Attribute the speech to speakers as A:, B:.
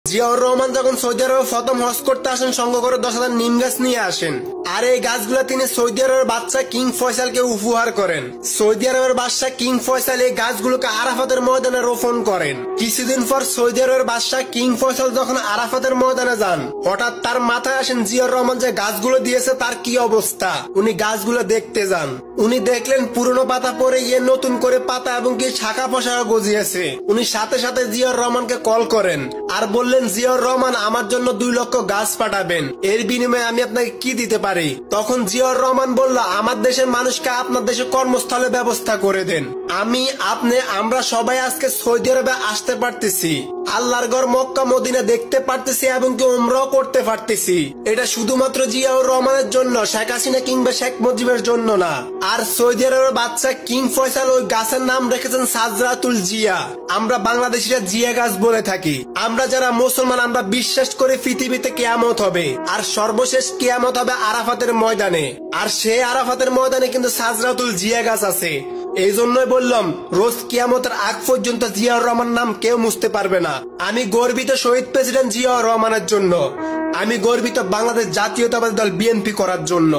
A: জিয়াউর রহমান যখন সৌদি আরবে প্রথম হজ করতে আসেন সঙ্গে করে 10,000 নিম গাছ নিয়ে আসেন, আর এই গাছগুলো তিনি সৌদি আরবের বাদশা কিং ফয়সালকে উপহার করেন। সৌদি আরবের বাদশা কিং ফয়সাল এই গাছগুলোকে আরাফাতের ময়দানে রোপণ করেন। কিছুদিন পর সৌদি আরবের বাদশা কিং ফয়সাল যখন আরাফাতের ময়দানে যান, হঠাৎ তার মাথায় আসেন জিয়াউর রহমান যে গাছগুলো দিয়েছে তার কি অবস্থা। উনি গাছগুলো দেখতে যান, উনি দেখলেন পুরনো পাতা পরে গিয়ে নতুন করে পাতা এবং কি শাখা পোশাক গজিয়েছে। উনি সাথে সাথে জিয়াউর রহমানকে কল করেন আর বললেন, জিয়াউর রহমান আমার জন্য 2 লক্ষ গাছ পাঠাবেন, এর বিনিময়ে আমি আপনাকে কি দিতে পারি। তখন জিয়াউর রহমান বলল, আমার দেশের মানুষকে আপনার দেশে কর্মস্থলে ব্যবস্থা করে দেন। আমরা সবাই আজকে সৌদি আরবে আসতে পারতেছি, আল্লাহর ঘর মক্কা মদিনা দেখতে পারতেছি এবং কি উমরাও করতে পারতেছি। এটা শুধুমাত্র জিয়াউর রহমানের জন্য, শেখ হাসিনা কিংবা শেখ মুজিবের জন্য না। আর সৌদি আরবের বাদশা কিং ফয়সাল ওই গাছের নাম রেখেছেন সাজরাতুল জিয়া। আমরা বাংলাদেশিরা জিয়া গাছ বলে থাকি। আমরা যারা মুসলমান আমরা বিশ্বাস করি পৃথিবীতে কিয়ামত হবে, আর সর্বশেষ কিয়ামত হবে আরাফাতের ময়দানে। আর সেই আরাফাতের ময়দানে কিন্তু সাজরাতুল জিয়া গাছ আছে। এই জন্যই বললাম, রোজ কিয়ামতের আগ পর্যন্ত জিয়াউর রহমান নাম কেউ মুছতে পারবে না। আমি গর্বিত শহীদ প্রেসিডেন্ট জিয়াউর রহমানের জন্য, আমি গর্বিত বাংলাদেশ জাতীয়তাবাদী দল বিএনপি করার জন্য।